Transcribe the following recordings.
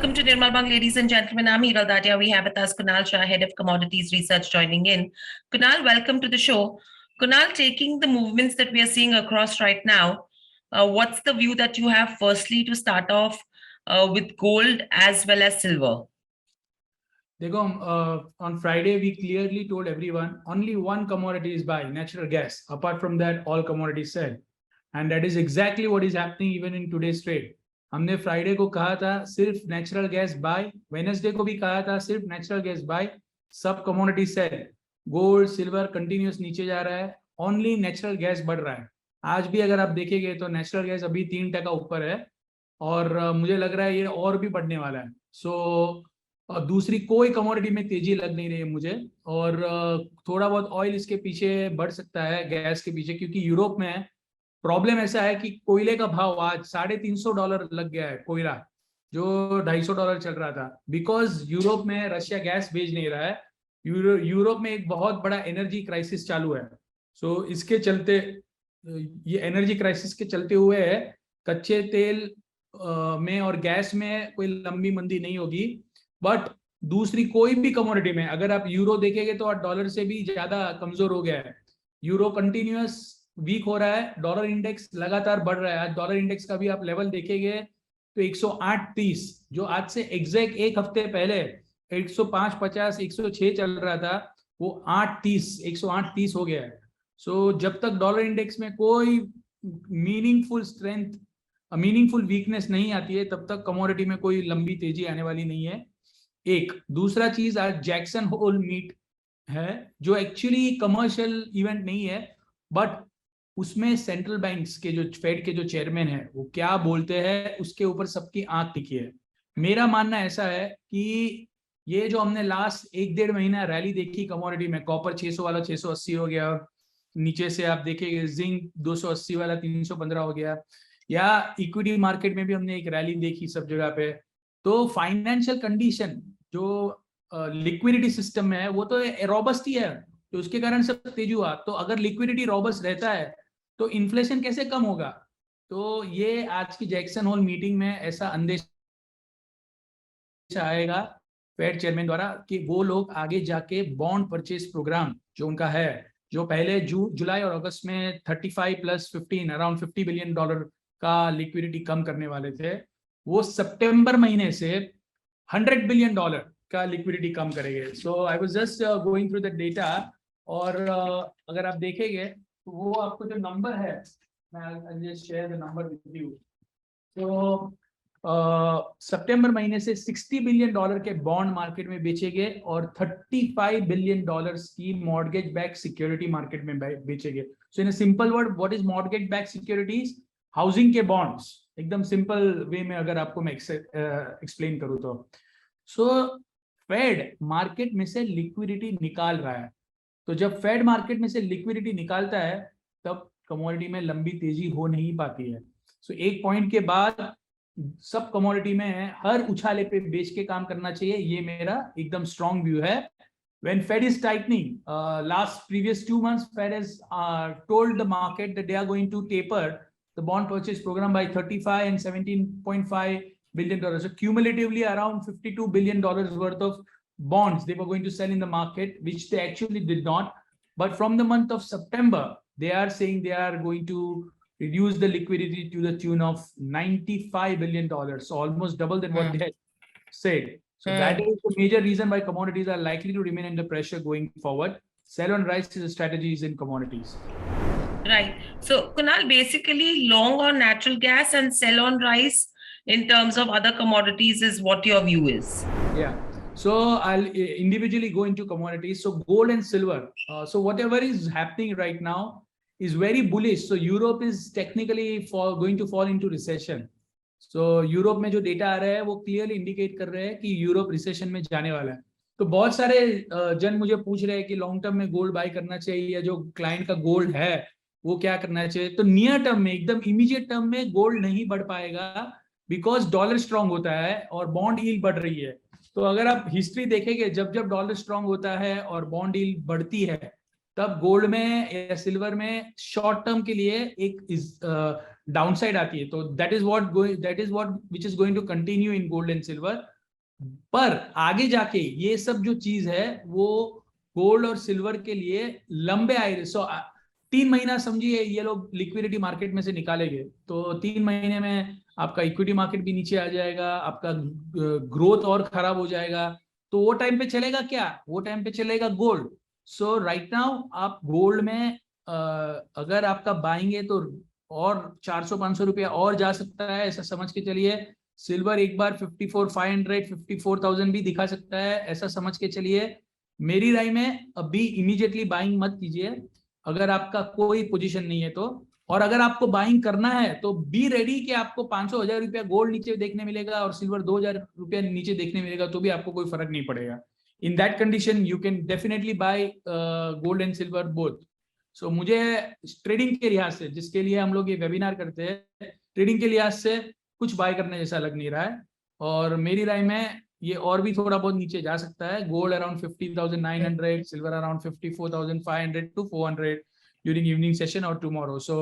Welcome to Nirmal Bang, ladies and gentlemen. I'm Hiral Dadia. We have with us Kunal Shah, Head of Commodities Research, joining in. Kunal, welcome to the show. Kunal, taking the movements that we are seeing across right now, what's the view that you have firstly to start off with gold as well as silver? On Friday, we clearly told everyone only one commodity is buy, natural gas. Apart from that, all commodities sell. And that is exactly what is happening even in today's trade. हमने Friday को कहा था सिर्फ natural gas bye, Wednesday को भी कहा था सिर्फ नेचुरल गैस बाय, सब commodity sell. Gold silver continuous नीचे जा रहा है, ओनली नेचुरल गैस बढ़ रहा है. आज भी अगर आप देखेंगे तो नेचुरल गैस अभी 3% ऊपर है और मुझे लग रहा है ये और भी बढ़ने वाला है. सो दूसरी कोई कमोडिटी में तेजी लग नहीं रही है मुझे, और थोड़ा बहुत ऑयल इसके पीछे बढ़ सकता है, गैस के पीछे, क्योंकि यूरोप में प्रॉब्लम ऐसा है कि कोयले का भाव आज $350 लग गया है. कोयला जो $250 चल रहा था, बिकॉज यूरोप में रशिया गैस भेज नहीं रहा है. यूरोप में एक बहुत बड़ा एनर्जी क्राइसिस चालू है. सो इसके चलते, ये एनर्जी क्राइसिस के चलते हुए कच्चे तेल में और गैस में कोई लंबी मंदी नहीं होगी. बट दूसरी कोई भी कमोडिटी में अगर आप यूरो देखेंगे तो डॉलर से भी ज्यादा कमजोर हो गया है. यूरो कंटिन्यूअस वीक हो रहा है, डॉलर इंडेक्स लगातार बढ़ रहा है. आज डॉलर इंडेक्स का भी आप लेवल देखेंगे तो 108.30, जो आज से एग्जैक्ट एक हफ्ते पहले 105.50 106 चल रहा था, वो 108.30 हो गया है. सो जब तक डॉलर इंडेक्स में कोई मीनिंगफुल स्ट्रेंथ, मीनिंगफुल वीकनेस नहीं आती है, तब तक कमोडिटी में कोई लंबी तेजी आने वाली नहीं है. एक दूसरा चीज, आज जैक्सन होल मीट है जो एक्चुअली कमर्शियल इवेंट नहीं है, बट उसमें सेंट्रल बैंक्स के जो फेड के जो चेयरमैन है वो क्या बोलते हैं उसके ऊपर सबकी आंख टिकी है. मेरा मानना ऐसा है कि ये जो हमने लास्ट 1-1.5 महीना रैली देखी कमोडिटी में, कॉपर 600 वाला 680 हो गया, नीचे से आप देखेंगे जिंक 280 वाला 315 हो गया, या इक्विटी मार्केट में भी हमने एक रैली देखी सब जगह पे. तो फाइनेंशियल कंडीशन जो लिक्विडिटी सिस्टम में है वो तो रोबस्ट ही है, तो उसके कारण सब तेजी हुआ. तो अगर लिक्विडिटी रोबस्ट रहता है तो इन्फ्लेशन कैसे कम होगा? तो ये आज की जैक्सन होल मीटिंग में ऐसा अंदेशा आएगा फेड चेयरमैन द्वारा कि वो लोग आगे जाके बॉन्ड परचेज प्रोग्राम जो उनका है, जो पहले जुलाई और अगस्त में 35 + 15 अराउंड $50 बिलियन का लिक्विडिटी कम करने वाले थे, वो सितंबर महीने से $100 बिलियन का लिक्विडिटी कम करेंगे. So I was just going through the data, और अगर आप देखेंगे तो वो आपको जो नंबर है, मैं just share the number with you. तो सितंबर महीने से $60 बिलियन के बॉन्ड मार्केट में बेचे गए और $35 बिलियन की मॉर्गेज बैक सिक्योरिटी मार्केट में बेचे गए. So in a simple word, what is mortgage back securities? Housing के बॉन्ड्स, एकदम सिंपल वे में अगर आपको मैं एक्सप्लेन करूँ तो. सो फेड मार्केट में से लिक्विडिटी निकाल रहा है, तो जब फेड मार्केट में से लिक्विडिटी निकालता है तब कमोडिटी में लंबी तेजी हो नहीं पाती है. सो एक पॉइंट के बाद सब कमोडिटी में हर उछाले पे बेच के काम करना चाहिए, ये मेरा एकदम स्ट्रॉन्ग व्यू है. When Fed is tightening, previous 2 months, Fed has told the market that they are going to taper the bond purchase program by 35 and 17.5 billion dollars. So cumulatively around $52 billion worth of bonds they were going to sell in the market, which they actually did not. But from the month of September, they are saying they are going to reduce the liquidity to the tune of $95 billion. So almost double than what they had said. So that is the major reason why commodities are likely to remain under pressure going forward. Sell on rise is a strategy in commodities. Right. So Kunal, basically long on natural gas and sell on rice in terms of other commodities is what your view is. Yeah. So I'll individually go into commodities. So gold and silver. So whatever is happening right now is very bullish. So Europe is technically going to fall into recession. So Europe में जो data आ रहा है वो clearly indicate कर रहे हैं कि Europe recession में जाने वाला है. तो बहुत सारे जन मुझे पूछ रहे हैं कि लॉन्ग टर्म में गोल्ड बाय करना चाहिए या जो क्लाइंट का गोल्ड है वो क्या करना चाहिए. तो नियर टर्म में, एकदम इमीडिएट टर्म में गोल्ड नहीं बढ़ पाएगा, बिकॉज डॉलर स्ट्रांग होता है और बॉन्ड यील्ड बढ़ रही है. तो अगर आप हिस्ट्री देखेंगे, जब जब डॉलर स्ट्रांग होता है और बॉन्ड यील्ड बढ़ती है, तब गोल्ड में या सिल्वर में शॉर्ट टर्म के लिए एक डाउनसाइड आती है. तो that is what which is going to continue in gold and silver. पर आगे जाके ये सब जो चीज है वो गोल्ड और सिल्वर के लिए लंबे आए। सो 3 महीना समझिए ये लोग लिक्विडिटी मार्केट में से निकालेंगे, तो 3 महीने में आपका इक्विटी मार्केट भी नीचे आ जाएगा, आपका ग्रोथ और खराब हो जाएगा। तो वो टाइम पे चलेगा क्या? वो टाइम पे चलेगा गोल्ड। सो राइट नाउ आप गोल्ड में अगर आपका बाइंग है तो और 400-500 रुपया और जा सकता है, ऐसा समझ के चलिए। सिल्वर एक बार 54,500 54,000 भी दिखा सकता है, ऐसा समझ के चलिए। मेरी राय में अभी इमीडिएटली बाइंग मत कीजिए अगर आपका कोई पोजीशन नहीं है तो। और अगर आपको बाइंग करना है तो बी रेडी कि आपको 500-1000 रुपया गोल्ड नीचे देखने मिलेगा और सिल्वर 2000 रुपया नीचे देखने मिलेगा, तो भी आपको कोई फर्क नहीं पड़ेगा। In that condition you can definitely buy gold and silver both. So मुझे ट्रेडिंग के लिहाज से, जिसके लिए हम लोग ये वेबिनार करते हैं, ट्रेडिंग के लिहाज से कुछ बाय करने जैसा लग नहीं रहा है। और मेरी राय में ये और भी थोड़ा बहुत नीचे जा सकता है। Gold around 50,900, silver around 54,500 to 400 during evening session or tomorrow. So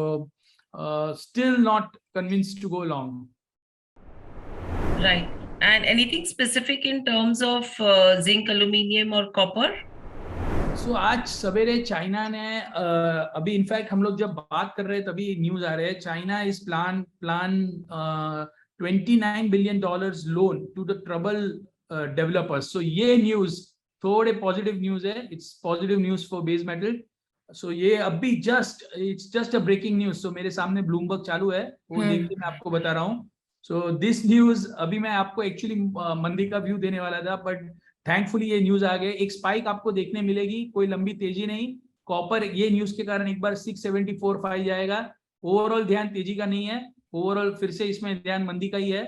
still not convinced to go long. Right. And anything specific in terms of zinc, aluminium or copper? सो आज सवेरे चाइना ने अभी इनफैक्ट हम लोग जब बात कर रहे हैं तभी न्यूज आ रहे हैं, China is plan $29 billion loan to the trouble developers. So ये न्यूज थोड़े पॉजिटिव न्यूज है, it's positive news for base metal. So ये अभी it's just a breaking news. So मेरे सामने ब्लूमबर्ग चालू है, वो देख के मैं आपको बता रहा हूँ। सो दिस न्यूज अभी मैं आपको एक्चुअली मंदी का व्यू देने वाला था, बट थैंकफुली ये न्यूज आ गए। एक स्पाइक आपको देखने मिलेगी, कोई लंबी तेजी नहीं। कॉपर ये न्यूज के कारण एक बार 674.5 जाएगा। ओवरऑल ध्यान तेजी का नहीं है, ओवरऑल फिर से इसमें ध्यान मंदी का ही है।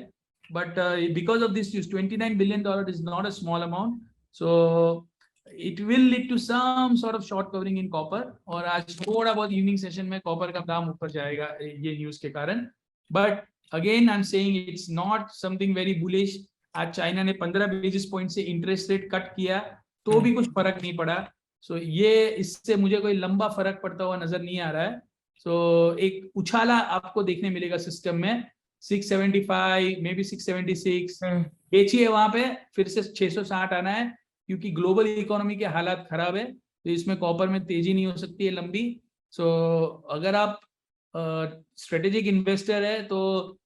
But because of this news $29 billion is not a small amount. So it will lead to some sort of short covering in copper. और आज थोड़ा बहुत इवनिंग सेशन में कॉपर का दाम ऊपर जाएगा ये न्यूज के कारण। But again I am saying it's not something very bullish. आज चाइना ने 15 बेसिस पॉइंट से इंटरेस्ट रेट कट किया तो भी कुछ फर्क नहीं पड़ा। सो ये इससे मुझे कोई लंबा फर्क पड़ता हुआ नजर नहीं आ रहा है। सो एक उछाला आपको देखने मिलेगा सिस्टम में 675 मे बी 676 बेचिए वहां पे, फिर से 660 आना है, क्योंकि ग्लोबल इकोनॉमी के हालात खराब है, तो इसमें कॉपर में तेजी नहीं हो सकती है लंबी। सो अगर आप स्ट्रेटेजिक इन्वेस्टर है तो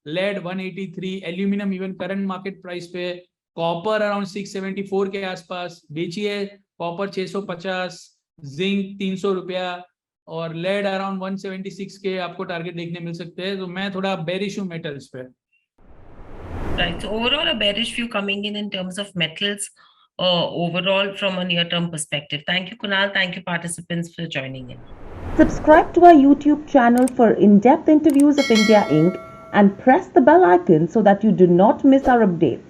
lead 183, aluminium even current market price पे, कॉपर अराउंड 674 के आसपास बेचिए, कॉपर 650, जिंक 300 रुपया और लेड अराउंड 176 के आपको टारगेट देखने मिल सकते हैं। तो मैं थोड़ा बेरिश हूँ मेटल्स पे। Right. So overall, a bearish view coming in terms of metals, overall from a near-term perspective. Thank you, Kunal. Thank you, participants, for joining in. Subscribe to our YouTube channel for in-depth interviews of India Inc. and press the bell icon so that you do not miss our updates.